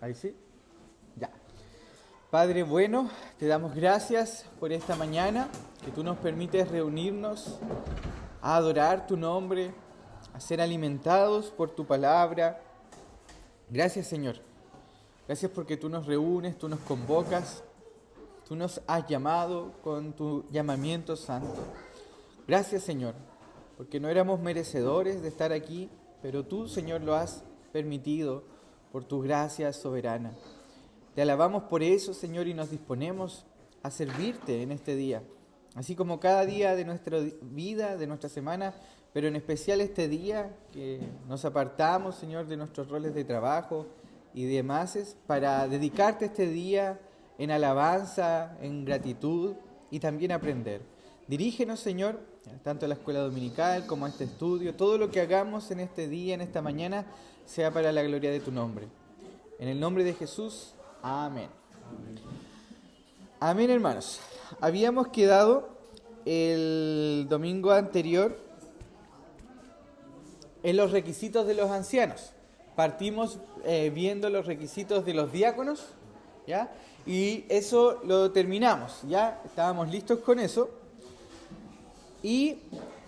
Ahí sí. Ya. Padre bueno, te damos gracias por esta mañana, que tú nos permites reunirnos a adorar tu nombre, a ser alimentados por tu palabra. Gracias, Señor. Gracias porque tú nos reúnes, tú nos convocas, tú nos has llamado con tu llamamiento santo. Gracias, Señor, porque no éramos merecedores de estar aquí, pero tú, Señor, lo has permitido por tu gracia soberana. Te alabamos por eso, Señor, y nos disponemos a servirte en este día, así como cada día de nuestra vida, de nuestra semana, pero en especial este día que nos apartamos, Señor, de nuestros roles de trabajo y demás, para dedicarte este día en alabanza, en gratitud y también aprender. Dirígenos, Señor, tanto a la escuela dominical como a este estudio, todo lo que hagamos en este día, en esta mañana, sea para la gloria de tu nombre. En el nombre de Jesús, amén. Amén, hermanos. Habíamos quedado el domingo anterior en los requisitos de los ancianos. Partimos viendo los requisitos de los diáconos, ¿ya? Y eso lo terminamos, ¿ya? Estábamos listos con eso. Y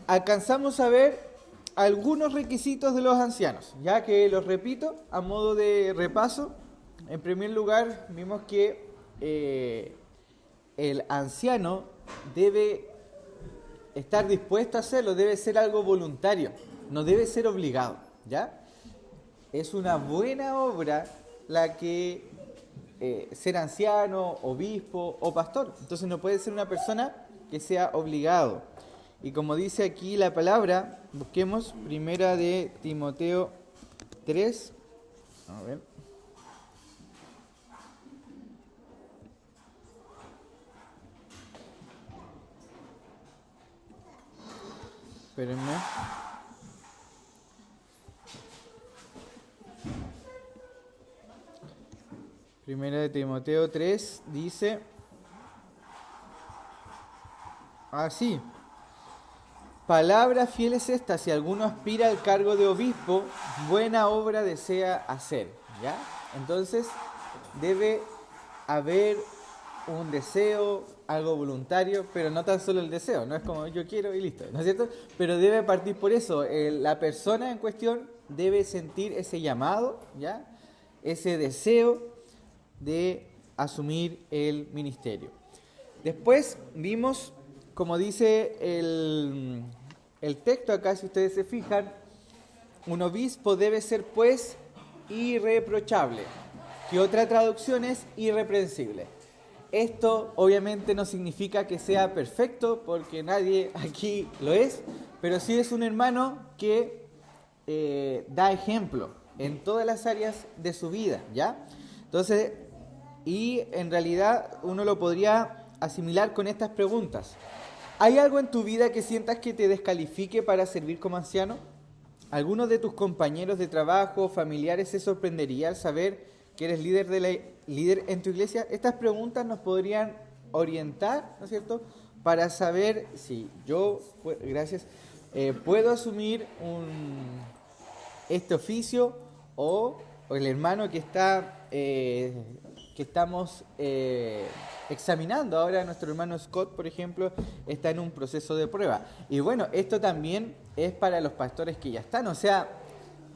alcanzamos a ver algunos requisitos de los ancianos, ya que los repito a modo de repaso. En primer lugar, vimos que el anciano debe estar dispuesto a hacerlo, debe ser algo voluntario, no debe ser obligado, ¿ya? Es una buena obra la que ser anciano, obispo o pastor. Entonces no puede ser una persona que sea obligado. Y como dice aquí la palabra, busquemos primera de Timoteo 3. A ver. Espérenme. Primera de Timoteo 3 dice así: palabra fiel es esta, si alguno aspira al cargo de obispo, buena obra desea hacer, ¿ya? Entonces, debe haber un deseo, algo voluntario, pero no tan solo el deseo, no es como yo quiero y listo, ¿no es cierto? Pero debe partir por eso, la persona en cuestión debe sentir ese llamado, ¿ya? Ese deseo de asumir el ministerio. Después vimos, como dice el texto acá, si ustedes se fijan, un obispo debe ser pues irreprochable, que otra traducción es irreprensible. Esto obviamente no significa que sea perfecto, porque nadie aquí lo es, pero sí es un hermano que da ejemplo en todas las áreas de su vida, ¿ya? Entonces, y en realidad uno lo podría asimilar con estas preguntas. ¿Hay algo en tu vida que sientas que te descalifique para servir como anciano? ¿Algunos de tus compañeros de trabajo, familiares, se sorprendería al saber que eres líder en tu iglesia? Estas preguntas nos podrían orientar, ¿no es cierto?, para saber si yo, puedo asumir este oficio o el hermano que estamos examinando ahora, nuestro hermano Scott, por ejemplo, está en un proceso de prueba. Y bueno, esto también es para los pastores que ya están. O sea,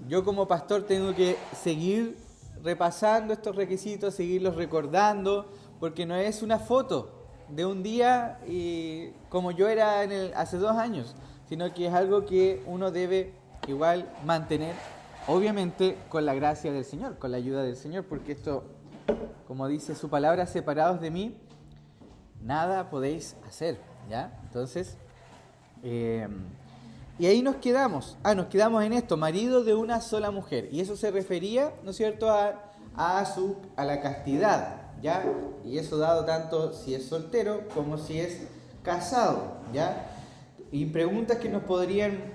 yo como pastor tengo que seguir repasando estos requisitos, seguirlos recordando, porque no es una foto de un día y como yo era hace 2 años, sino que es algo que uno debe igual mantener, obviamente con la gracia del Señor, con la ayuda del Señor, porque esto, como dice su palabra, separados de mí, nada podéis hacer, ¿ya? Entonces, y ahí nos quedamos en esto, marido de una sola mujer, y eso se refería, ¿no es cierto?, a la castidad, ¿ya? Y eso dado tanto si es soltero como si es casado, ¿ya? Y preguntas que nos podrían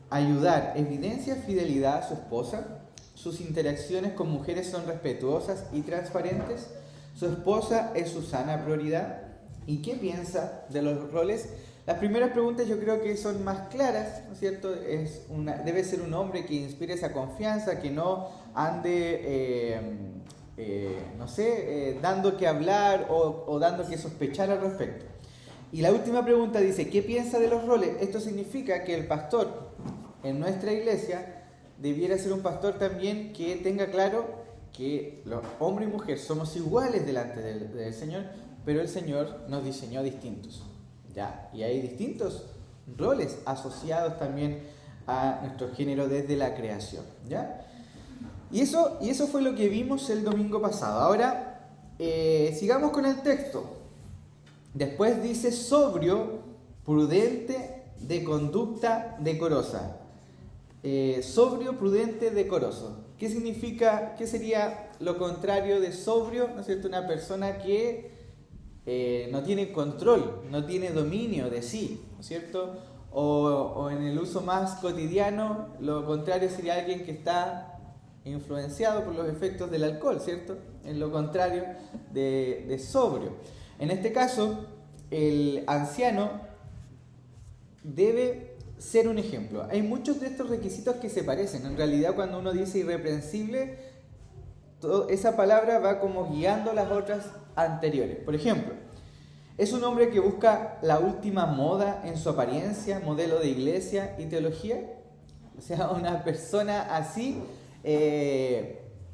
ayudar: ¿evidencia fidelidad a su esposa? ¿Sus interacciones con mujeres son respetuosas y transparentes? ¿Su esposa es su sana prioridad? ¿Y qué piensa de los roles Las primeras preguntas yo creo que son más claras, ¿no es cierto? Debe ser un hombre que inspire esa confianza, que no ande, no sé, dando que hablar o dando que sospechar al respecto. Y la última pregunta dice, ¿qué piensa de los roles? Esto significa que el pastor en nuestra iglesia debiera ser un pastor también que tenga claro que los hombres y mujeres somos iguales delante del Señor, pero el Señor nos diseñó distintos. ¿Ya? Y hay distintos roles asociados también a nuestro género desde la creación. ¿Ya? Y eso fue lo que vimos el domingo pasado. Ahora, sigamos con el texto. Después dice sobrio, prudente, de conducta decorosa. Sobrio, prudente, decoroso. ¿Qué significa, qué sería lo contrario de sobrio? ¿No es cierto? Una persona que no tiene control, no tiene dominio de sí, ¿no es cierto? O en el uso más cotidiano, lo contrario sería alguien que está influenciado por los efectos del alcohol, ¿cierto? En lo contrario de sobrio. En este caso, el anciano debe ser un ejemplo. Hay muchos de estos requisitos que se parecen. En realidad, cuando uno dice irreprensible, esa palabra va como guiando las otras anteriores. Por ejemplo, es un hombre que busca la última moda en su apariencia, modelo de iglesia y teología. O sea, una persona así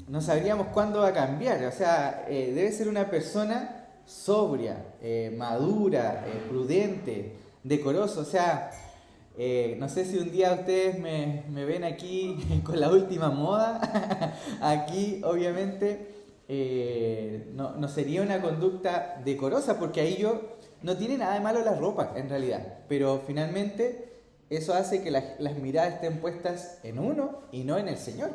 no sabríamos cuándo va a cambiar. O sea, debe ser una persona sobria, madura, prudente, decorosa. O sea, no sé si un día ustedes me ven aquí con la última moda. Aquí, obviamente, no sería una conducta decorosa, porque ahí no tiene nada de malo la ropa, en realidad. Pero finalmente, eso hace que las miradas estén puestas en uno y no en el Señor.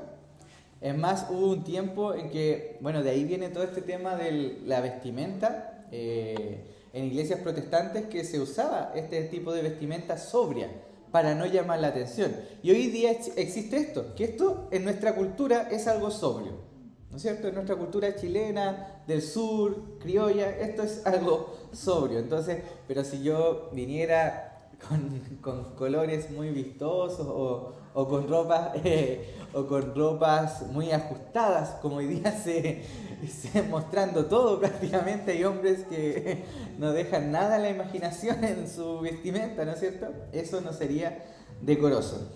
Es más, hubo un tiempo en que, bueno, de ahí viene todo este tema de la vestimenta. En iglesias protestantes que se usaba este tipo de vestimenta sobria para no llamar la atención. Y hoy día existe esto, que esto en nuestra cultura es algo sobrio, ¿no es cierto? En nuestra cultura chilena, del sur, criolla, esto es algo sobrio. Entonces, pero si yo viniera con colores muy vistosos o con ropas muy ajustadas, como hoy día se mostrando todo prácticamente, hay hombres que no dejan nada a la imaginación en su vestimenta, ¿no es cierto? Eso no sería decoroso.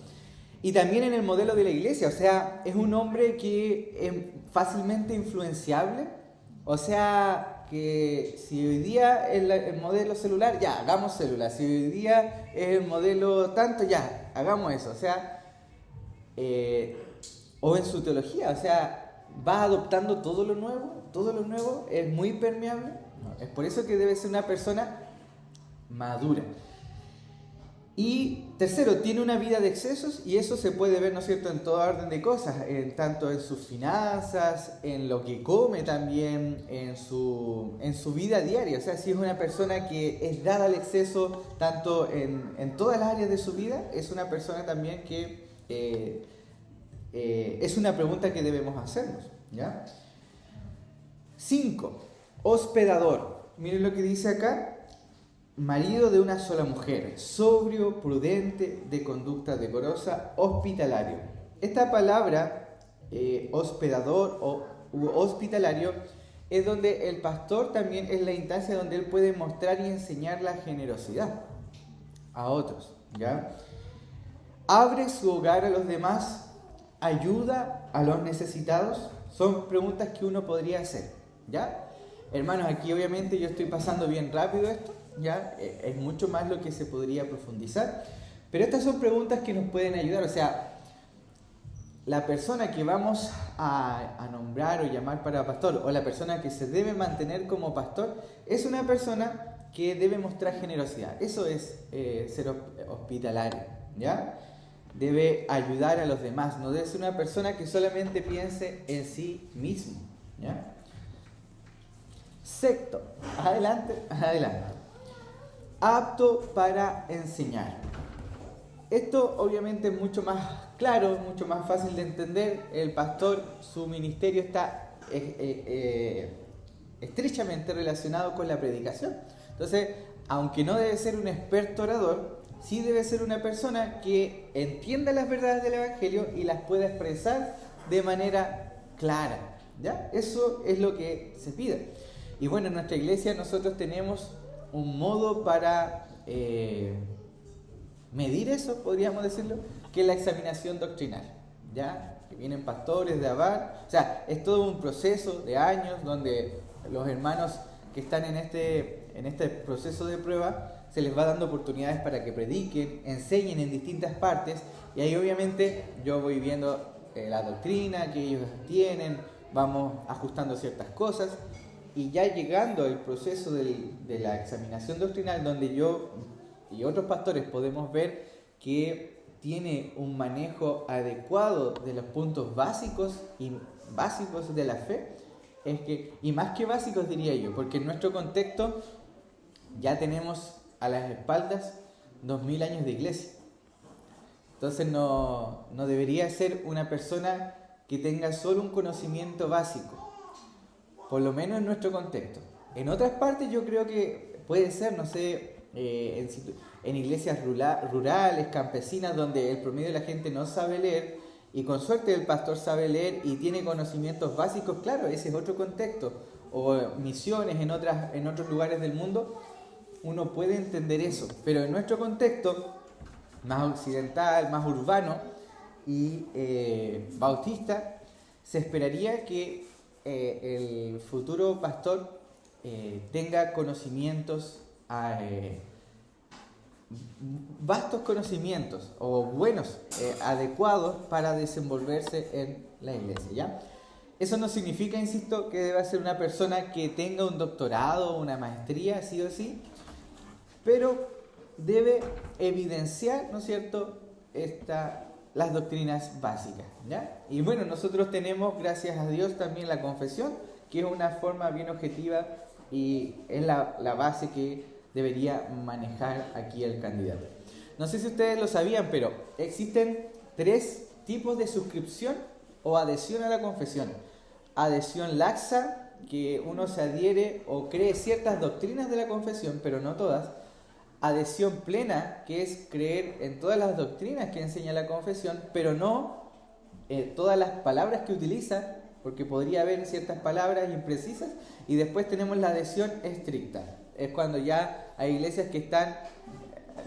Y también en el modelo de la iglesia, o sea, es un hombre que es fácilmente influenciable. O sea, que si hoy día es el modelo celular, ya, hagamos celular. Si hoy día es el modelo tanto, ya, hagamos eso. O sea, o en su teología, o sea, va adoptando todo lo nuevo, es muy permeable. No, es por eso que debe ser una persona madura. Y tercero, tiene una vida de excesos, y eso se puede ver, ¿no es cierto?, en toda orden de cosas, tanto en sus finanzas, en lo que come también, en su vida diaria. O sea, si es una persona que es dada al exceso, tanto en todas las áreas de su vida, es una persona también que es una pregunta que debemos hacernos, ¿ya? 5. Hospedador. Miren lo que dice acá. Marido de una sola mujer, sobrio, prudente, de conducta decorosa, hospitalario. Esta palabra, hospedador o hospitalario, es donde el pastor también es la instancia donde él puede mostrar y enseñar la generosidad a otros, ¿ya? Abre su hogar a los demás, ayuda a los necesitados. Son preguntas que uno podría hacer, ¿ya? Hermanos, aquí obviamente yo estoy pasando bien rápido esto, ¿ya? Es mucho más lo que se podría profundizar, pero estas son preguntas que nos pueden ayudar. O sea, la persona que vamos a nombrar o llamar para pastor, o la persona que se debe mantener como pastor, es una persona que debe mostrar generosidad. Eso es ser hospitalario, ¿ya? Debe ayudar a los demás, no debe ser una persona que solamente piense en sí mismo, ¿ya? Sexto, adelante. Apto para enseñar. Esto obviamente es mucho más claro, mucho más fácil de entender. El pastor, su ministerio está estrechamente relacionado con la predicación. Entonces, aunque no debe ser un experto orador, sí debe ser una persona que entienda las verdades del Evangelio y las pueda expresar de manera clara, ¿ya? Eso es lo que se pide. Y bueno, en nuestra iglesia nosotros tenemos un modo para medir eso, podríamos decirlo, que es la examinación doctrinal, ¿ya? Que vienen pastores de Abad, o sea, es todo un proceso de años donde los hermanos que están en este proceso de prueba se les va dando oportunidades para que prediquen, enseñen en distintas partes, y ahí obviamente yo voy viendo la doctrina que ellos tienen, vamos ajustando ciertas cosas, y ya llegando al proceso de la examinación doctrinal, donde yo y otros pastores podemos ver que tiene un manejo adecuado de los puntos básicos de la fe, es que, y más que básicos diría yo, porque en nuestro contexto ya tenemos a las espaldas 2000 años de iglesia. Entonces no debería ser una persona que tenga solo un conocimiento básico, por lo menos en nuestro contexto. En otras partes yo creo que puede ser, no sé, en iglesias rurales, campesinas, donde el promedio de la gente no sabe leer, y con suerte el pastor sabe leer y tiene conocimientos básicos, claro, ese es otro contexto. O misiones en otros lugares del mundo, uno puede entender eso, pero en nuestro contexto más occidental, más urbano y bautista, se esperaría que el futuro pastor tenga conocimientos, vastos conocimientos o buenos, adecuados para desenvolverse en la iglesia, ¿ya? Eso no significa, insisto, que deba ser una persona que tenga un doctorado o una maestría, sí o sí, pero debe evidenciar, ¿no es cierto?, las doctrinas básicas, ¿ya? Y bueno, nosotros tenemos, gracias a Dios, también la confesión, que es una forma bien objetiva y es la base que debería manejar aquí el candidato. No sé si ustedes lo sabían, pero existen 3 tipos de suscripción o adhesión a la confesión. Adhesión laxa, que uno se adhiere o cree ciertas doctrinas de la confesión, pero no todas. Adhesión plena, que es creer en todas las doctrinas que enseña la confesión, pero no todas las palabras que utiliza, porque podría haber ciertas palabras imprecisas. Y después tenemos la adhesión estricta. Es cuando ya hay iglesias que están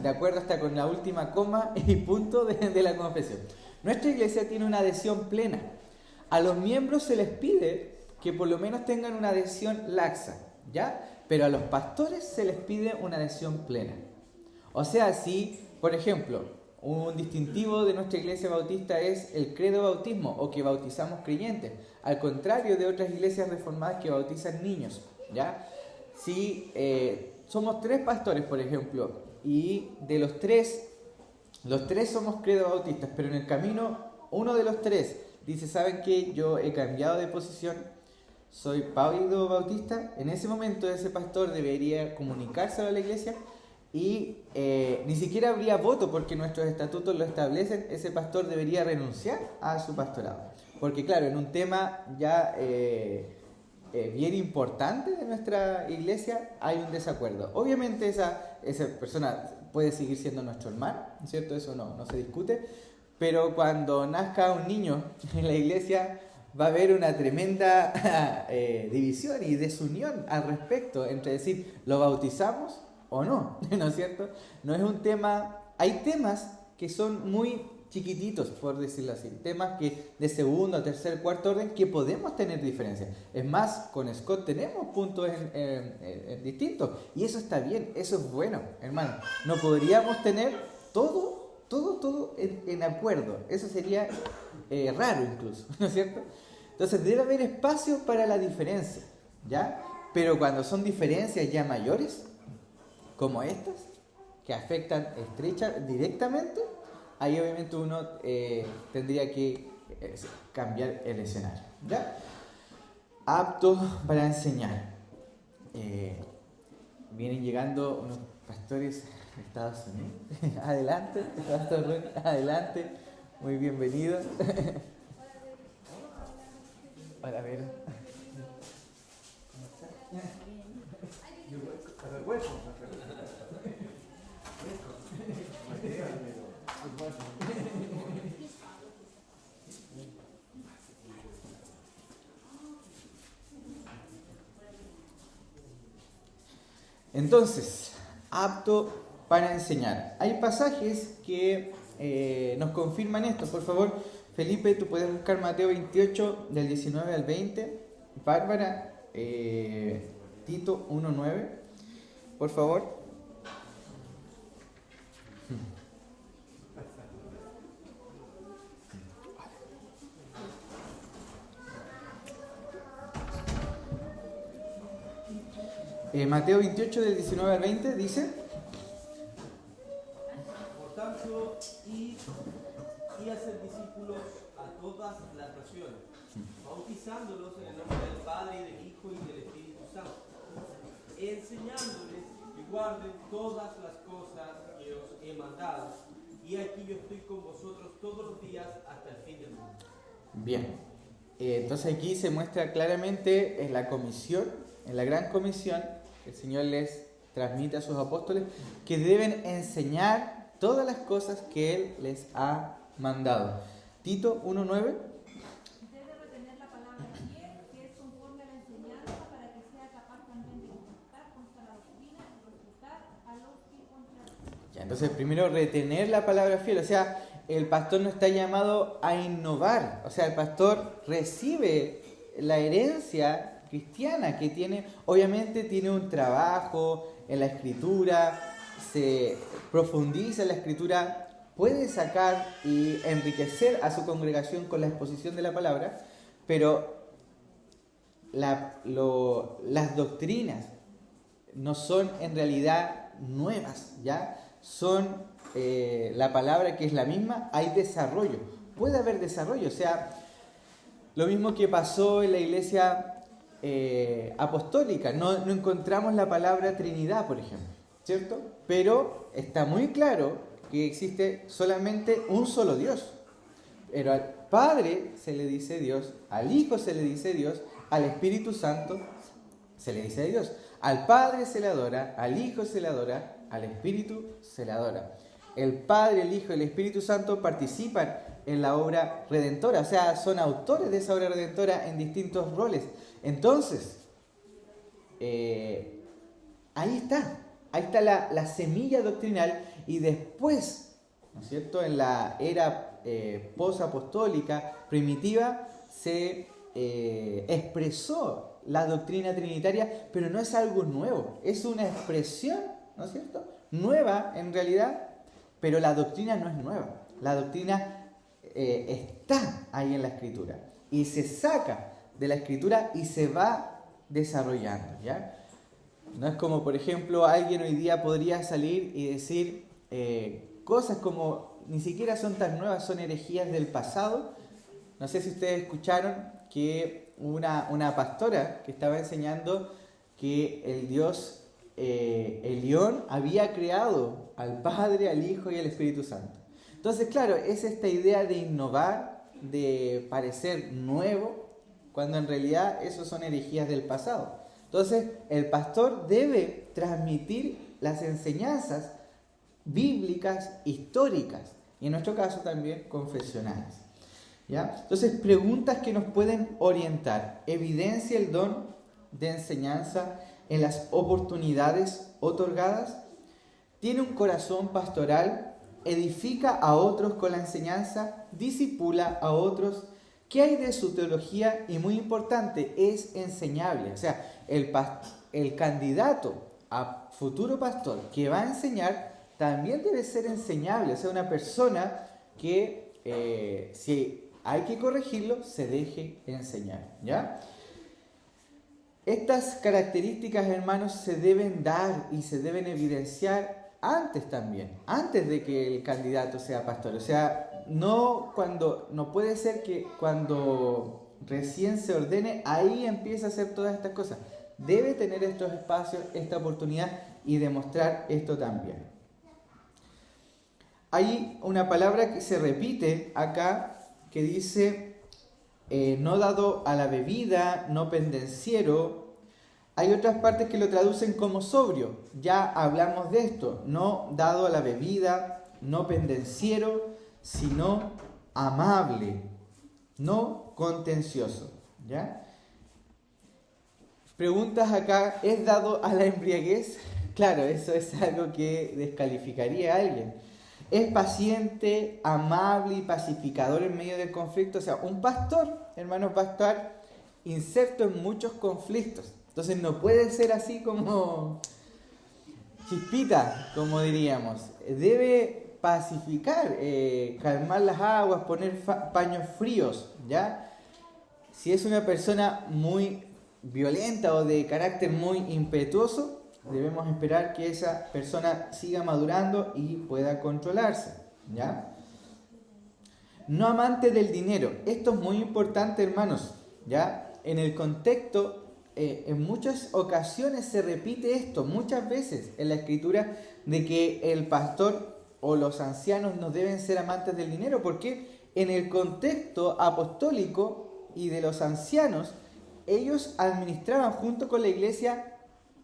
de acuerdo hasta con la última coma y punto de la confesión. Nuestra iglesia tiene una adhesión plena. A los miembros se les pide que por lo menos tengan una adhesión laxa, ¿ya? Pero a los pastores se les pide una adhesión plena. O sea, si, por ejemplo, un distintivo de nuestra iglesia bautista es el credo bautismo o que bautizamos creyentes, al contrario de otras iglesias reformadas que bautizan niños, ¿ya? Si somos 3 pastores, por ejemplo, y de los tres somos credo bautistas, pero en el camino uno de los 3 dice, ¿saben qué? Yo he cambiado de posición, soy Pablo Bautista. En ese momento ese pastor debería comunicárselo a la iglesia y ni siquiera habría voto porque nuestros estatutos lo establecen. Ese pastor debería renunciar a su pastorado, porque claro, en un tema ya bien importante de nuestra iglesia hay un desacuerdo. Obviamente esa persona puede seguir siendo nuestro hermano, ¿no es cierto? Eso no se discute, pero cuando nazca un niño en la iglesia va a haber una tremenda división y desunión al respecto entre decir, ¿lo bautizamos o no? ¿No es cierto? No es un tema, hay temas que son muy chiquititos, por decirlo así, temas que de segundo, tercer, cuarto orden que podemos tener diferencias. Es más, con Scott tenemos puntos distintos y eso está bien, eso es bueno, hermano. No podríamos tener todo en acuerdo, eso sería raro incluso, ¿no es cierto? Entonces debe haber espacio para la diferencia, ¿ya? Pero cuando son diferencias ya mayores, como estas, que afectan directamente, ahí obviamente uno tendría que cambiar el escenario, ¿ya? Apto para enseñar. Vienen llegando unos pastores de Estados Unidos. Adelante, Pastor Ronnie, adelante. Muy bienvenido. Hola, Vero. ¿Cómo estás? Yo recuerdo. Entonces, apto para enseñar. Hay pasajes que nos confirman esto. Por favor, Felipe, tú puedes buscar Mateo 28, del 19 al 20. Bárbara, Tito 1:9. Por favor. Mateo 28, del 19 al 20 dice: Por tanto, id y hacer discípulos a todas las naciones, bautizándolos en el nombre del Padre, y del Hijo, y del Espíritu Santo, enseñándoles que guarden todas las cosas que os he mandado. Y aquí yo estoy con vosotros todos los días hasta el fin del mundo. Bien. Entonces aquí se muestra claramente en la comisión, en la gran comisión, el Señor les transmite a sus apóstoles que deben enseñar todas las cosas que Él les ha mandado. Tito 1:9. Debe retener la palabra fiel, que es conforme a la enseñanza, para que sea capaz también de contestar contra la doctrina y refutar a los que contradicen. Ya, entonces primero retener la palabra fiel, o sea, el pastor no está llamado a innovar, o sea, el pastor recibe la herencia cristiana que tiene, obviamente tiene un trabajo en la escritura, se profundiza en la escritura, puede sacar y enriquecer a su congregación con la exposición de la palabra, pero las doctrinas no son en realidad nuevas, ¿ya? Son la palabra que es la misma, hay desarrollo, puede haber desarrollo, o sea, lo mismo que pasó en la iglesia apostólica, no encontramos la palabra Trinidad, por ejemplo, ¿cierto? Pero está muy claro que existe solamente un solo Dios, pero al Padre se le dice Dios, al Hijo se le dice Dios, al Espíritu Santo se le dice Dios, al Padre se le adora, al Hijo se le adora, al Espíritu se le adora. El Padre, el Hijo y el Espíritu Santo participan en la obra redentora, o sea, son autores de esa obra redentora en distintos roles. Entonces, ahí está la semilla doctrinal, y después, ¿no es cierto?, en la era posapostólica primitiva se expresó la doctrina trinitaria, pero no es algo nuevo, es una expresión, ¿no es cierto?, nueva en realidad, pero la doctrina no es nueva, la doctrina está ahí en la Escritura y se saca de la Escritura y se va desarrollando, ¿ya? No es como, por ejemplo, alguien hoy día podría salir y decir cosas como ni siquiera son tan nuevas, son herejías del pasado. No sé si ustedes escucharon que una pastora que estaba enseñando que el Dios Elión había creado al Padre, al Hijo y al Espíritu Santo. Entonces, claro, es esta idea de innovar, de parecer nuevo, cuando en realidad esos son herejías del pasado. Entonces, el pastor debe transmitir las enseñanzas bíblicas, históricas, y en nuestro caso también confesionales, ¿ya? Entonces, preguntas que nos pueden orientar. ¿Evidencia el don de enseñanza en las oportunidades otorgadas? ¿Tiene un corazón pastoral? ¿Edifica a otros con la enseñanza? ¿Discipula a otros? ¿Qué hay de su teología? Y muy importante, es enseñable. O sea, el candidato a futuro pastor que va a enseñar también debe ser enseñable. O sea, una persona que si hay que corregirlo, se deje enseñar, ¿ya? Estas características, hermanos, se deben dar y se deben evidenciar antes también, antes de que el candidato sea pastor. O sea, no puede ser que cuando recién se ordene, ahí empieza a hacer todas estas cosas. Debe tener estos espacios, esta oportunidad y demostrar esto también. Hay una palabra que se repite acá que dice no dado a la bebida, no pendenciero. Hay otras partes que lo traducen como sobrio. Ya hablamos de esto, no dado a la bebida, no pendenciero, sino amable, no contencioso. ¿Ya? Preguntas acá, ¿es dado a la embriaguez? Claro, eso es algo que descalificaría a alguien. Es paciente, amable y pacificador en medio del conflicto. O sea, un pastor, hermanos, va a estar inserto en muchos conflictos. Entonces no puede ser así como chispita, como diríamos. Debe pacificar, calmar las aguas, poner paños fríos, ¿ya? Si es una persona muy violenta o de carácter muy impetuoso, debemos esperar que esa persona siga madurando y pueda controlarse, ¿ya? No amante del dinero. Esto es muy importante, hermanos, ¿ya? En el contexto, en muchas ocasiones se repite esto, muchas veces en la Escritura, de que el pastor o los ancianos no deben ser amantes del dinero, porque en el contexto apostólico y de los ancianos, ellos administraban junto con la iglesia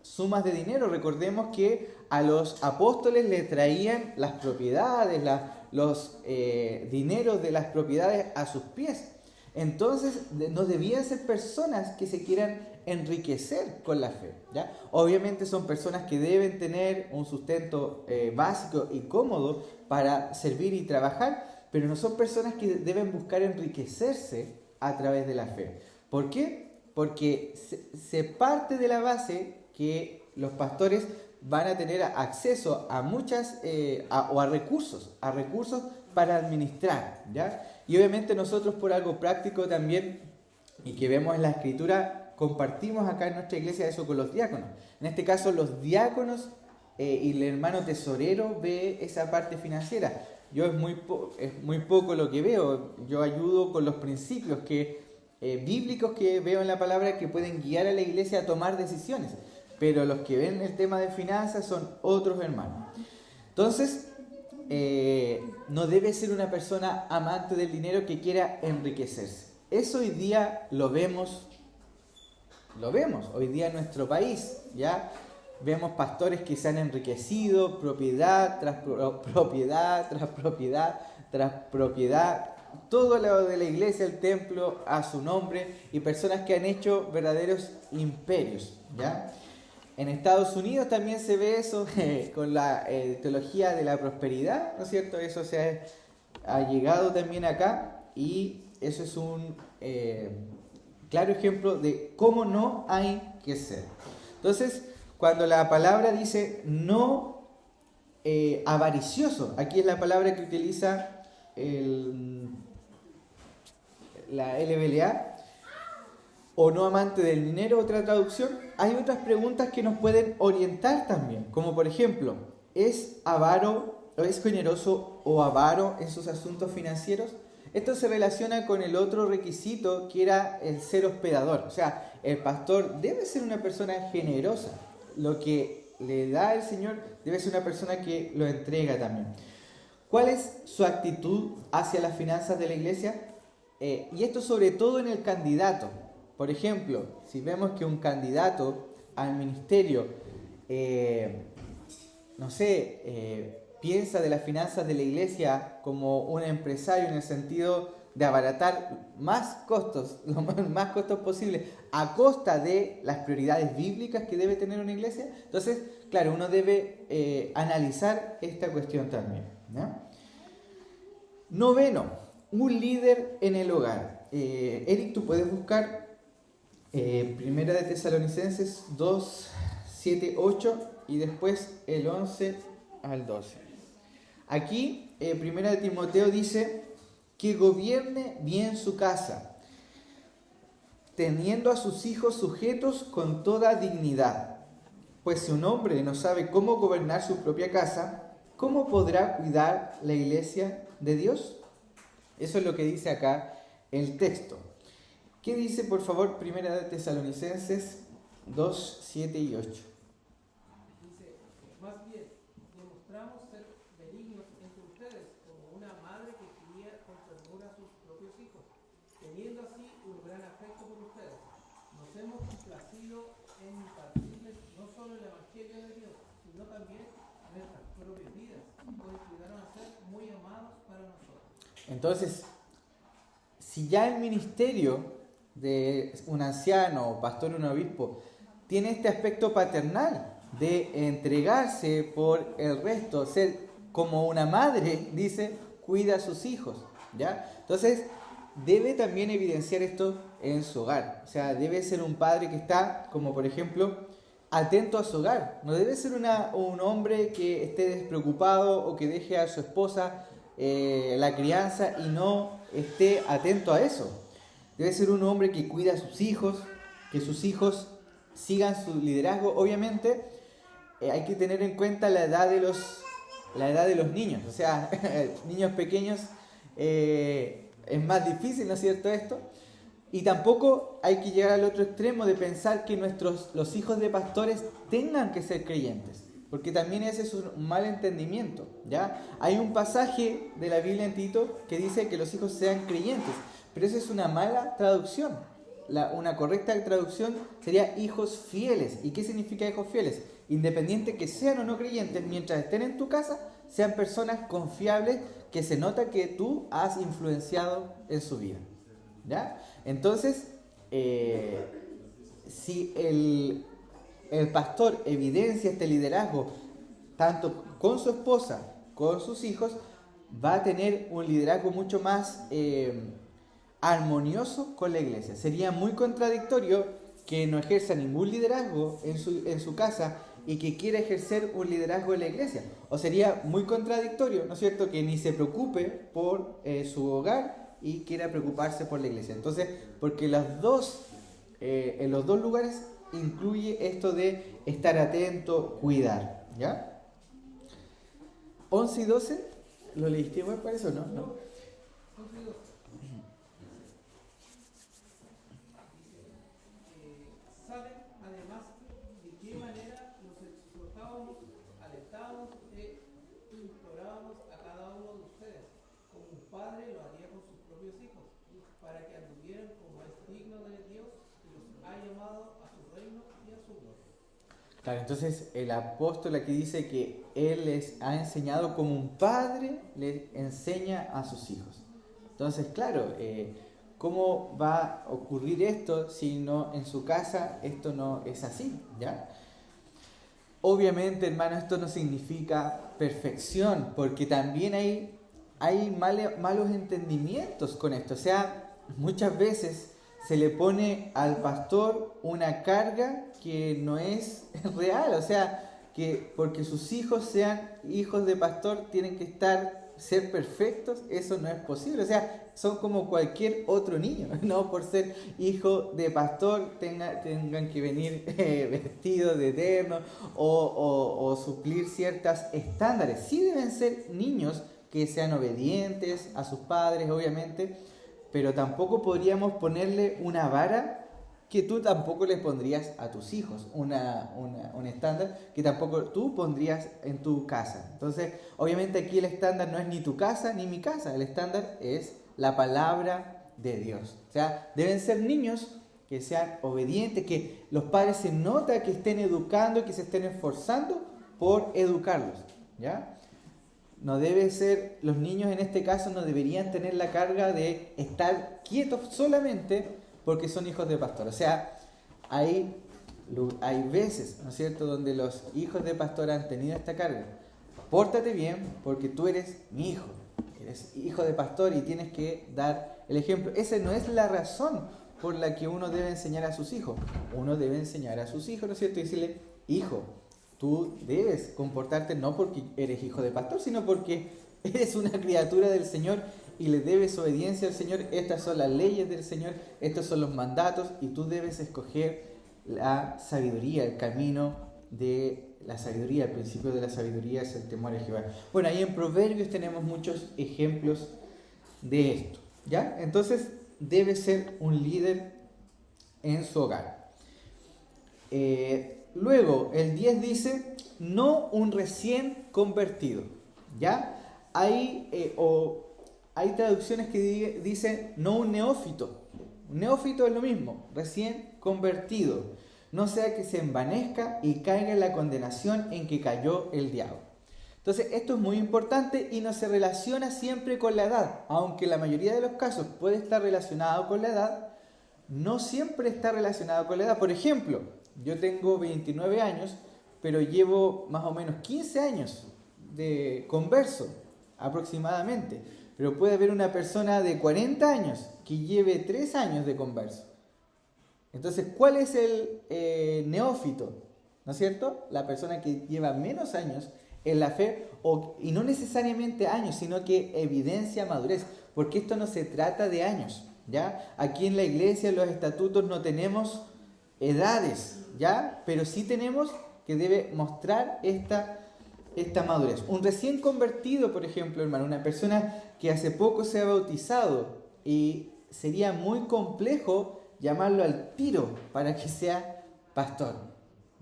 sumas de dinero. Recordemos que a los apóstoles les traían las propiedades, los dineros de las propiedades a sus pies. Entonces no debían ser personas que se quieran enriquecer con la fe, ¿ya? Obviamente son personas que deben tener un sustento básico y cómodo para servir y trabajar, pero no son personas que deben buscar enriquecerse a través de la fe. ¿Por qué? Porque se parte de la base que los pastores van a tener acceso a muchas a recursos para administrar, ¿ya? Y obviamente nosotros, por algo práctico también, y que vemos en la Escritura, compartimos acá en nuestra iglesia eso con los diáconos. En este caso los diáconos y el hermano tesorero ve esa parte financiera. Yo es muy poco lo que veo. Yo ayudo con los principios bíblicos que veo en la palabra, que pueden guiar a la iglesia a tomar decisiones. Pero los que ven el tema de finanzas son otros hermanos. Entonces, no debe ser una persona amante del dinero que quiera enriquecerse. Eso hoy día lo vemos hoy día en nuestro país, ¿ya? Vemos pastores que se han enriquecido, propiedad tras propiedad, tras propiedad, tras propiedad, todo lo de la iglesia, el templo, a su nombre, y personas que han hecho verdaderos imperios, ¿ya? En Estados Unidos también se ve eso con la teología de la prosperidad, ¿no es cierto? Eso ha llegado también acá, y eso es un claro ejemplo de cómo no hay que ser. Entonces, cuando la palabra dice no avaricioso, aquí es la palabra que utiliza la LBLA, o no amante del dinero, otra traducción. Hay otras preguntas que nos pueden orientar también, como por ejemplo, ¿es avaro o es generoso o avaro en sus asuntos financieros? Esto se relaciona con el otro requisito, que era el ser hospedador. O sea, el pastor debe ser una persona generosa. Lo que le da el Señor debe ser una persona que lo entrega también. ¿Cuál es su actitud hacia las finanzas de la iglesia? Y esto sobre todo en el candidato. Por ejemplo, si vemos que un candidato al ministerio, piensa de las finanzas de la iglesia como un empresario en el sentido de abaratar más costos, lo más costos posible, a costa de las prioridades bíblicas que debe tener una iglesia, entonces, claro, uno debe analizar esta cuestión también, ¿no? Noveno, un líder en el hogar. Eric, tú puedes buscar Primera de Tesalonicenses 2, 7, 8 y después el 11 al 12. Aquí, Primera de Timoteo dice que gobierne bien su casa, teniendo a sus hijos sujetos con toda dignidad. Pues si un hombre no sabe cómo gobernar su propia casa, ¿cómo podrá cuidar la iglesia de Dios? Eso es lo que dice acá el texto. ¿Qué dice, por favor, Primera de Tesalonicenses 2, 7 y 8? Dice, más bien, demostramos ser benignos entre ustedes, como una madre que cría con ternura a sus propios hijos, teniendo así un gran afecto por ustedes. Nos hemos complacido en impartirles no solo el Evangelio de Dios, sino también nuestras propias vidas, hijos llegaron a ser muy amados para nosotros. Entonces, si ya el ministerio de un anciano, pastor o un obispo tiene este aspecto paternal de entregarse por el resto, ser como una madre, dice, cuida a sus hijos, ¿ya? Entonces, debe también evidenciar esto en su hogar. O sea, debe ser un padre que está, como por ejemplo, atento a su hogar. No debe ser un hombre que esté despreocupado o que deje a su esposa la crianza y no esté atento a eso. Debe ser un hombre que cuida a sus hijos, que sus hijos sigan su liderazgo. Obviamente, hay que tener en cuenta la edad de los niños. O sea, niños pequeños es más difícil, ¿no es cierto esto? Y tampoco hay que llegar al otro extremo de pensar que los hijos de pastores tengan que ser creyentes, porque también ese es un mal entendimiento, ¿ya? Hay un pasaje de la Biblia en Tito que dice que los hijos sean creyentes, pero esa es una mala traducción. Una correcta traducción sería hijos fieles. ¿Y qué significa hijos fieles? Independiente que sean o no creyentes, mientras estén en tu casa, sean personas confiables que se nota que tú has influenciado en su vida, ¿ya? Entonces, si el pastor evidencia este liderazgo tanto con su esposa, con sus hijos, va a tener un liderazgo mucho más armonioso con la iglesia. Sería muy contradictorio que no ejerza ningún liderazgo en su casa y que quiera ejercer un liderazgo en la iglesia. O sería muy contradictorio, ¿no es cierto?, que ni se preocupe por su hogar y quiera preocuparse por la iglesia. Entonces, porque en los dos lugares incluye esto de estar atento, cuidar, ¿ya? 11 y 12, ¿lo leíste igual para eso o no? No. Saben además de qué manera los exhortábamos, alentábamos e implorábamos a cada uno de ustedes, como un padre lo haría con sus propios hijos, para que anduvieran como es digno de Dios, que los ha llamado a su reino y a su gloria. Claro, entonces el apóstol aquí dice que él les ha enseñado como un padre les enseña a sus hijos. Entonces, claro, ¿cómo va a ocurrir esto si no en su casa esto no es así? ¿Ya? Obviamente, hermano, esto no significa perfección, porque también hay malos entendimientos con esto. O sea, muchas veces se le pone al pastor una carga que no es real. O sea, que porque sus hijos sean hijos de pastor tienen que ser perfectos. Eso no es posible. O sea, son como cualquier otro niño. No por ser hijo de pastor tengan que venir vestidos de eterno o suplir ciertos estándares. Sí deben ser niños que sean obedientes a sus padres, obviamente, pero tampoco podríamos ponerle una vara que tú tampoco le pondrías a tus hijos, un estándar que tampoco tú pondrías en tu casa. Entonces, obviamente aquí el estándar no es ni tu casa ni mi casa, el estándar es la palabra de Dios. O sea, deben ser niños que sean obedientes, que los padres se nota que estén educando, que se estén esforzando por educarlos, ¿ya? No debe ser, los niños en este caso no deberían tener la carga de estar quietos solamente porque son hijos de pastor. O sea, hay veces, ¿no es cierto?, donde los hijos de pastor han tenido esta carga. Pórtate bien porque tú eres mi hijo, eres hijo de pastor y tienes que dar el ejemplo. Esa no es la razón por la que uno debe enseñar a sus hijos. Uno debe enseñar a sus hijos, ¿no es cierto?, y decirle, hijo, tú debes comportarte no porque eres hijo de pastor, sino porque eres una criatura del Señor y le debes obediencia al Señor. Estas son las leyes del Señor, estos son los mandatos y tú debes escoger la sabiduría, el camino de la sabiduría. El principio de la sabiduría es el temor a Jehová. Bueno, ahí en Proverbios tenemos muchos ejemplos de esto, ¿ya? Entonces debe ser un líder en su hogar. Luego, el 10 dice, no un recién convertido, ¿ya? Hay traducciones que dicen, no un neófito. Un neófito es lo mismo, recién convertido. No sea que se envanezca y caiga en la condenación en que cayó el diablo. Entonces, esto es muy importante y no se relaciona siempre con la edad. Aunque la mayoría de los casos puede estar relacionado con la edad, no siempre está relacionado con la edad. Por ejemplo, yo tengo 29 años, pero llevo más o menos 15 años de converso, aproximadamente. Pero puede haber una persona de 40 años que lleve 3 años de converso. Entonces, ¿cuál es el neófito? ¿No es cierto? La persona que lleva menos años en la fe, y no necesariamente años, sino que evidencia madurez, porque esto no se trata de años, ¿ya? Aquí en la iglesia, en los estatutos, no tenemos edades, ¿ya? Pero sí tenemos que debe mostrar esta madurez. Un recién convertido, por ejemplo, hermano, una persona que hace poco se ha bautizado, y sería muy complejo llamarlo al tiro para que sea pastor,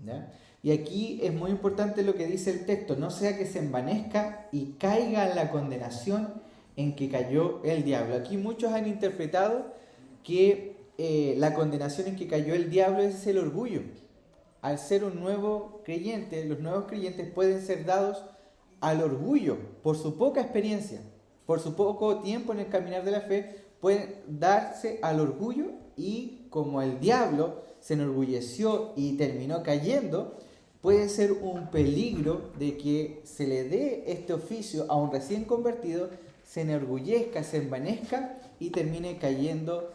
¿ya? Y aquí es muy importante lo que dice el texto: no sea que se envanezca y caiga en la condenación en que cayó el diablo. Aquí muchos han interpretado que la condenación en que cayó el diablo es el orgullo. Al ser un nuevo creyente, los nuevos creyentes pueden ser dados al orgullo por su poca experiencia, por su poco tiempo en el caminar de la fe, pueden darse al orgullo, y como el diablo se enorgulleció y terminó cayendo, puede ser un peligro de que se le dé este oficio a un recién convertido, se enorgullezca, se envanezca y termine cayendo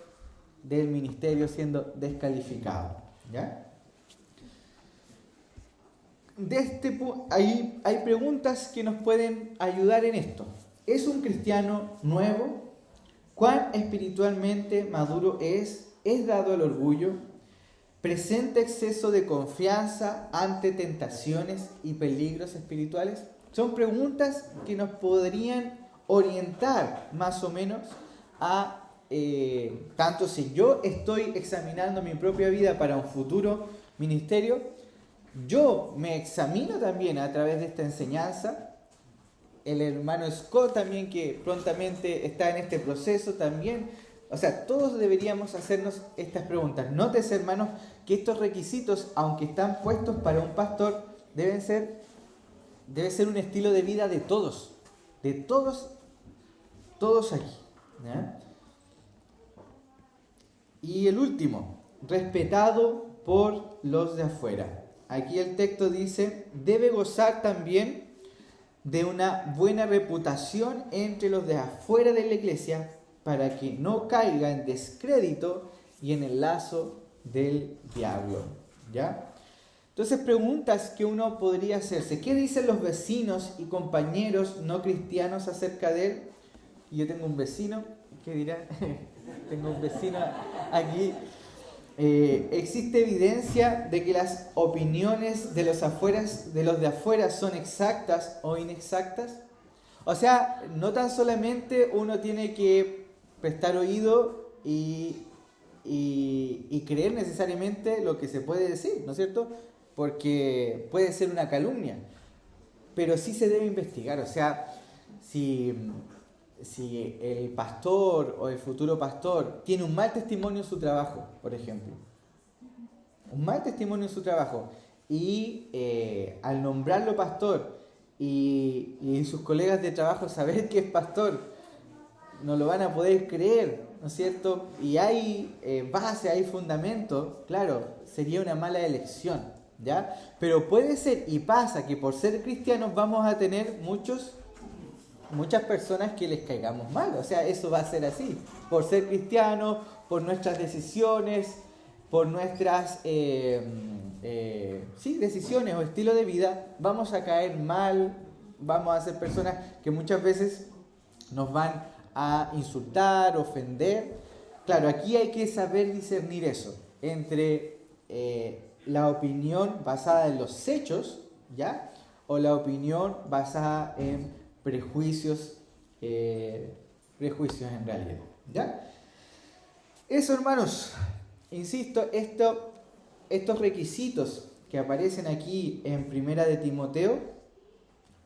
del ministerio, siendo descalificado, ¿ya? Hay preguntas que nos pueden ayudar en esto. ¿Es un cristiano nuevo? ¿Cuán espiritualmente maduro es? ¿Es dado al orgullo? ¿Presenta exceso de confianza ante tentaciones y peligros espirituales? Son preguntas que nos podrían orientar más o menos a tanto si yo estoy examinando mi propia vida para un futuro ministerio, yo me examino también a través de esta enseñanza. El hermano Scott también, que prontamente está en este proceso también. O sea, todos deberíamos hacernos estas preguntas. Nótese, hermanos, que estos requisitos, aunque están puestos para un pastor, debe ser un estilo de vida de todos aquí, ¿ya? Y el último, respetado por los de afuera. Aquí el texto dice: debe gozar también de una buena reputación entre los de afuera de la iglesia, para que no caiga en descrédito y en el lazo del diablo, ¿ya? Entonces, preguntas que uno podría hacerse: ¿qué dicen los vecinos y compañeros no cristianos acerca de él? Y yo tengo un vecino, ¿qué dirá? Tengo un vecino aquí. ¿Existe evidencia de que las opiniones de los de afuera son exactas o inexactas? O sea, no tan solamente uno tiene que prestar oído y creer necesariamente lo que se puede decir, ¿no es cierto? Porque puede ser una calumnia, pero sí se debe investigar. O sea, si el pastor o el futuro pastor tiene un mal testimonio en su trabajo, por ejemplo, y al nombrarlo pastor y sus colegas de trabajo saber que es pastor, no lo van a poder creer, ¿no es cierto? Y hay base, hay fundamento, claro, sería una mala elección, ¿ya? Pero puede ser, y pasa, que por ser cristianos vamos a tener muchas personas que les caigamos mal. O sea, eso va a ser así. Por ser cristianos, por nuestras decisiones, por nuestras decisiones o estilo de vida, vamos a caer mal, vamos a ser personas que muchas veces nos van a insultar, ofender. Claro, aquí hay que saber discernir eso entre la opinión basada en los hechos, ¿ya? O la opinión basada en prejuicios en realidad, ¿ya? Eso, hermanos, insisto, estos requisitos que aparecen aquí en Primera de Timoteo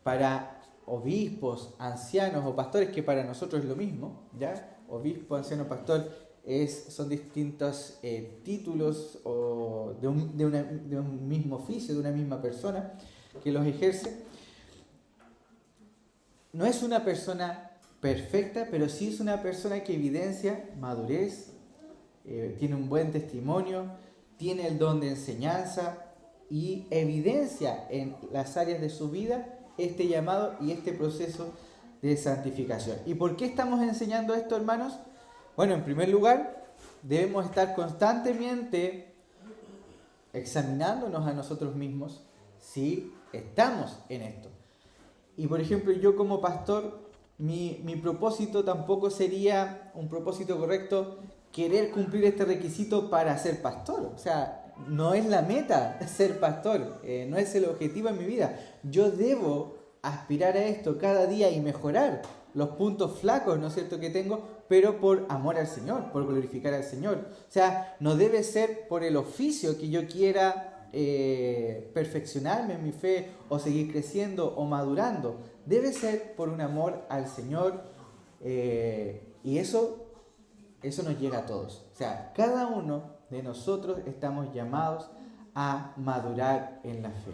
para obispos, ancianos o pastores, que para nosotros es lo mismo, ¿ya? Obispo, anciano, pastor son distintos títulos o de un mismo oficio, de una misma persona que los ejerce. no es una persona perfecta, pero sí es una persona que evidencia madurez, tiene un buen testimonio, tiene el don de enseñanza y evidencia en las áreas de su vida este llamado y este proceso de santificación. ¿Y por qué estamos enseñando esto, hermanos? Bueno, en primer lugar, debemos estar constantemente examinándonos a nosotros mismos si estamos en esto. Y por ejemplo, yo como pastor, mi propósito tampoco sería un propósito correcto querer cumplir este requisito para ser pastor. O sea, no es la meta ser pastor, no es el objetivo en mi vida. Yo debo aspirar a esto cada día y mejorar los puntos flacos, ¿no es cierto?, que tengo, pero por amor al Señor, por glorificar al Señor. O sea, no debe ser por el oficio que yo quiera perfeccionarme en mi fe o seguir creciendo o madurando. Debe ser por un amor al Señor, y eso nos llega a todos. O sea, cada uno de nosotros estamos llamados a madurar en la fe.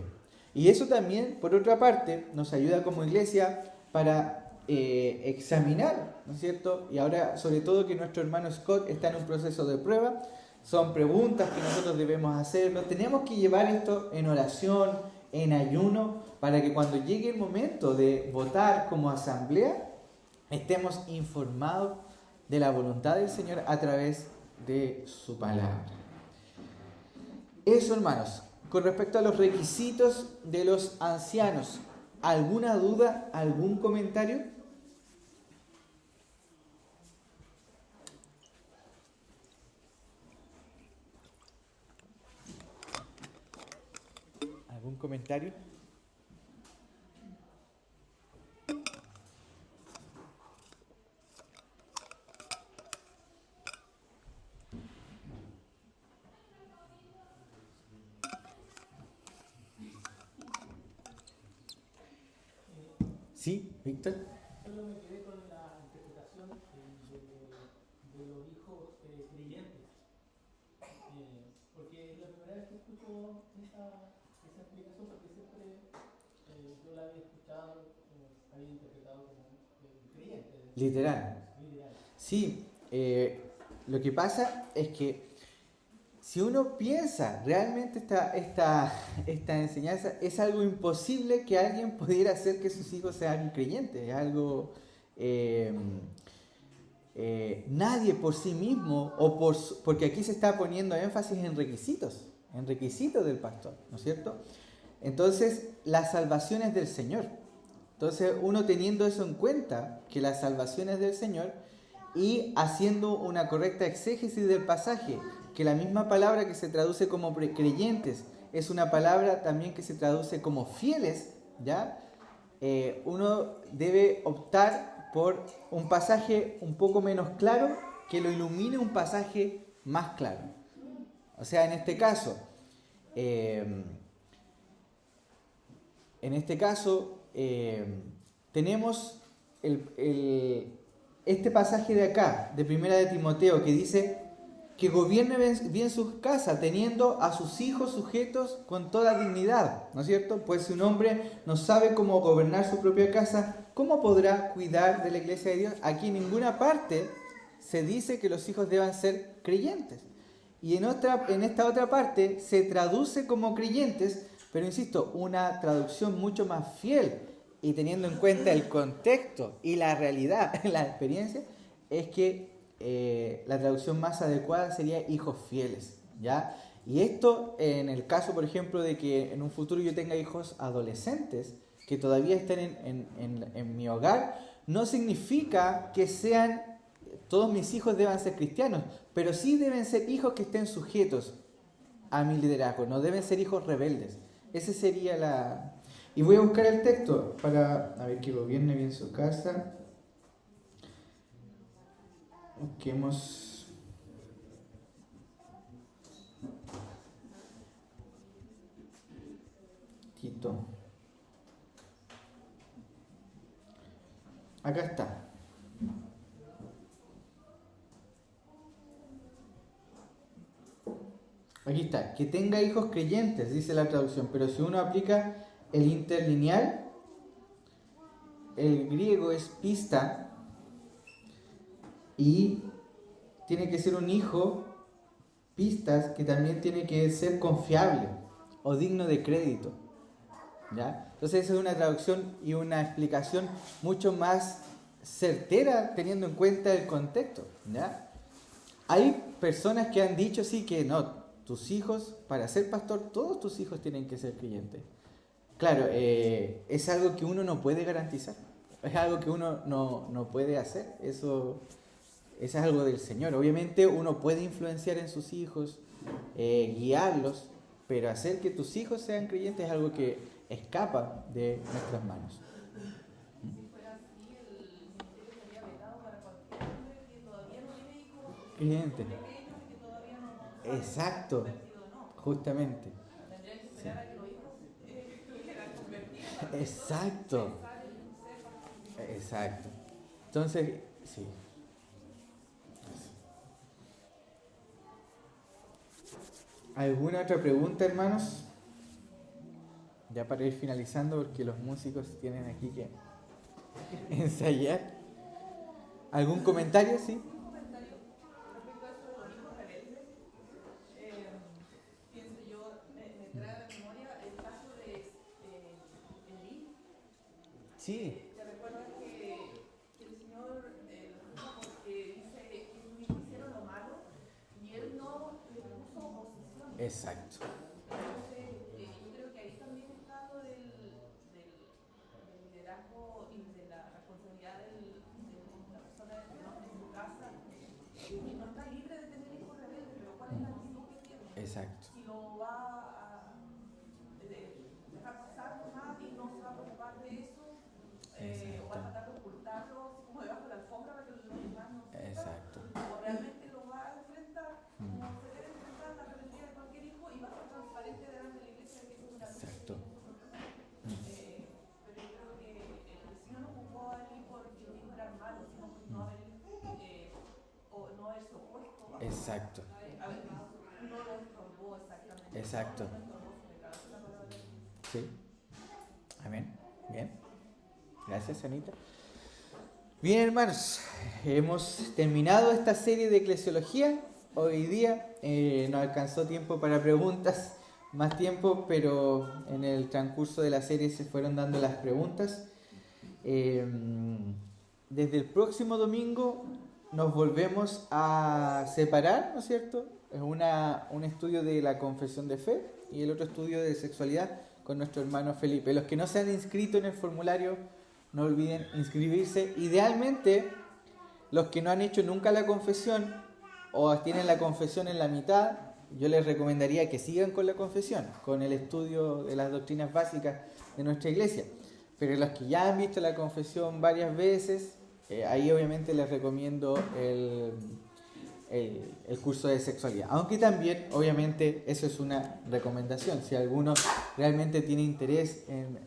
Y eso también, por otra parte, nos ayuda como iglesia para examinar, ¿no es cierto? Y ahora, sobre todo que nuestro hermano Scott está en un proceso de prueba, son preguntas que nosotros debemos hacerlo. Tenemos que llevar esto en oración, en ayuno, para que cuando llegue el momento de votar como asamblea, estemos informados de la voluntad del Señor a través de su palabra. Eso, hermanos, con respecto a los requisitos de los ancianos, ¿alguna duda, algún comentario? ¿Algún comentario? Sí, Víctor. Solo me quedé con la interpretación de los hijos creyentes, porque es la primera vez que escucho esa explicación, porque siempre yo la había escuchado, había interpretado como creyente. Literal. Sí, lo que pasa es que si uno piensa realmente esta enseñanza, es algo imposible que alguien pudiera hacer que sus hijos sean creyentes. Es algo... nadie por sí mismo, porque aquí se está poniendo énfasis en requisitos del pastor, ¿no es cierto? Entonces, la salvación es del Señor. Entonces, uno teniendo eso en cuenta, que la salvación es del Señor, y haciendo una correcta exégesis del pasaje, que la misma palabra que se traduce como creyentes es una palabra también que se traduce como fieles, ¿ya? Uno debe optar por un pasaje un poco menos claro que lo ilumine un pasaje más claro. O sea, en este caso, tenemos este pasaje de acá, de Primera de Timoteo, que dice que gobierne bien sus casas, teniendo a sus hijos sujetos con toda dignidad, ¿no es cierto? Pues si un hombre no sabe cómo gobernar su propia casa, ¿cómo podrá cuidar de la iglesia de Dios? Aquí en ninguna parte se dice que los hijos deban ser creyentes. Y en esta otra parte se traduce como creyentes, pero insisto, una traducción mucho más fiel y teniendo en cuenta el contexto y la realidad, la experiencia, es que la traducción más adecuada sería hijos fieles, ¿ya? Y esto en el caso, por ejemplo, de que en un futuro yo tenga hijos adolescentes que todavía estén en mi hogar, no significa que todos mis hijos deban ser cristianos, pero sí deben ser hijos que estén sujetos a mi liderazgo, no deben ser hijos rebeldes. Ese sería la... Y voy a buscar el texto para ver que gobierne bien su casa. Busquemos. Tito. Acá está. Aquí está. Que tenga hijos creyentes, dice la traducción. Pero si uno aplica el interlineal, el griego es pista y tiene que ser un hijo, pistas, que también tiene que ser confiable o digno de crédito. ¿Ya? Entonces esa es una traducción y una explicación mucho más certera teniendo en cuenta el contexto. ¿Ya? Hay personas que han dicho sí que no, tus hijos, para ser pastor, todos tus hijos tienen que ser creyentes. Claro, es algo que uno no puede garantizar, es algo que uno no puede hacer, eso es algo del Señor. Obviamente uno puede influenciar en sus hijos, guiarlos, pero hacer que tus hijos sean creyentes es algo que escapa de nuestras manos. Si fuera así, el ministerio estaría vetado para cualquier hombre que todavía no tiene hijos, Creyente. pequeños y que todavía no saben si Exacto, se han convertido o no. justamente. Tendría que esperar a que los hijos estuvieran convertidos. Exacto, exacto. Entonces, sí. ¿Alguna otra pregunta, hermanos? Ya para ir finalizando, porque los músicos tienen aquí que ensayar. ¿Algún comentario? Sí. Un comentario respecto a eso de los hijos rebeldes. Pienso yo, me trae a la memoria el caso de Elí. Sí. ¿Te recuerdas que el Señor lo juzga porque dice que sus hijos hicieron lo malo y él no le puso oposición? Exacto. Entonces, yo creo que ahí también está lo del liderazgo y de la responsabilidad de la persona en su casa, que no está libre de tener hijos rebeldes, pero ¿cuál es la actitud que tiene? Exacto. Si lo va a dejar pasar nomás y no se va a preocupar de eso, o va a tratar de ocultarlo así como debajo de la alfombra para que los demás no sepan, Exacto. o realmente lo va a enfrentar como se debe enfrentar la rebeldía de cualquier hijo y va a ser transparente delante de la iglesia de que es una Exacto. pero yo creo que el Señor no juzgó a él porque los hijos eran malos, sino por no haber o no haberse opuesto Exacto. a ver, no lo estorbó exactamente. Exacto. No lo estorbó sobre cada una palabra de Dios. Sí. Amén. Bien. Gracias, Anita. Bien, hermanos, hemos terminado esta serie de eclesiología. Hoy día no alcanzó tiempo para preguntas, más tiempo, pero en el transcurso de la serie se fueron dando las preguntas. Desde el próximo domingo nos volvemos a separar, ¿no es cierto? Es un estudio de la confesión de fe y el otro estudio de sexualidad con nuestro hermano Felipe. Los que no se han inscrito en el formulario, no olviden inscribirse. Idealmente, los que no han hecho nunca la confesión o tienen la confesión en la mitad, yo les recomendaría que sigan con la confesión, con el estudio de las doctrinas básicas de nuestra iglesia. Pero los que ya han visto la confesión varias veces, ahí obviamente les recomiendo el curso de sexualidad. Aunque también, obviamente, eso es una recomendación. Si alguno realmente tiene interés en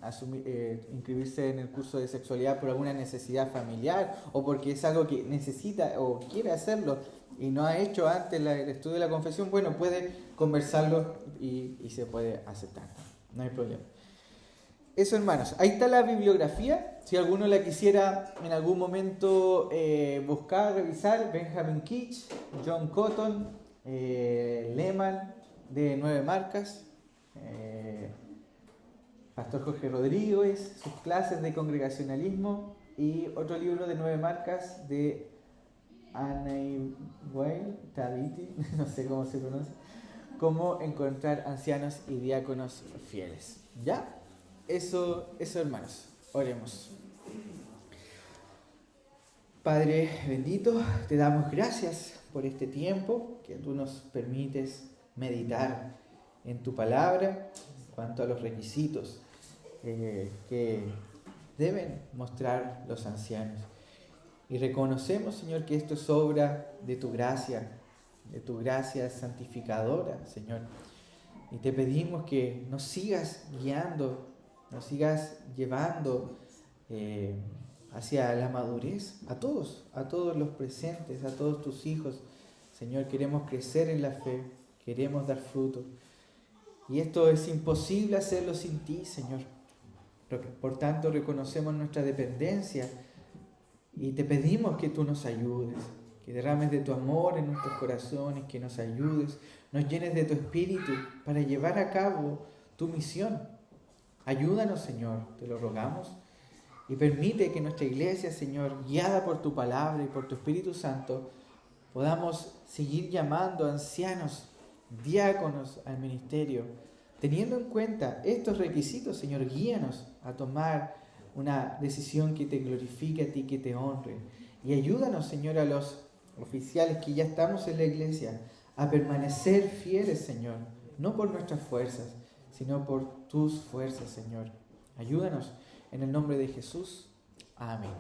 inscribirse en el curso de sexualidad por alguna necesidad familiar o porque es algo que necesita o quiere hacerlo y no ha hecho antes el estudio de la confesión, bueno, puede conversarlo y se puede aceptar. No hay problema. Eso, hermanos. Ahí está la bibliografía. Si alguno la quisiera en algún momento buscar, revisar, Benjamin Keach, John Cotton, Lehman, de 9 marcas, Pastor Jorge Rodríguez, sus clases de congregacionalismo y otro libro de 9 marcas de Anne Tabiti, no sé cómo se pronuncia, Cómo encontrar ancianos y diáconos fieles. ¿Ya? Eso, hermanos. Oremos. Padre bendito, te damos gracias por este tiempo que tú nos permites meditar en tu palabra en cuanto a los requisitos que deben mostrar los ancianos. Y reconocemos, Señor, que esto es obra de tu gracia santificadora, Señor. Y te pedimos que nos sigas guiando, nos sigas llevando hacia la madurez, a todos los presentes, a todos tus hijos. Señor, queremos crecer en la fe, queremos dar fruto. Y esto es imposible hacerlo sin ti, Señor. Por tanto, reconocemos nuestra dependencia y te pedimos que tú nos ayudes, que derrames de tu amor en nuestros corazones, que nos ayudes, nos llenes de tu espíritu para llevar a cabo tu misión. Ayúdanos, Señor, te lo rogamos, y permite que nuestra iglesia, Señor, guiada por tu palabra y por tu Espíritu Santo, podamos seguir llamando a ancianos, diáconos al ministerio. Teniendo en cuenta estos requisitos, Señor, guíanos a tomar una decisión que te glorifique a ti, que te honre. Y ayúdanos, Señor, a los oficiales que ya estamos en la iglesia, a permanecer fieles, Señor, no por nuestras fuerzas, sino por tus fuerzas, Señor. Ayúdanos en el nombre de Jesús. Amén.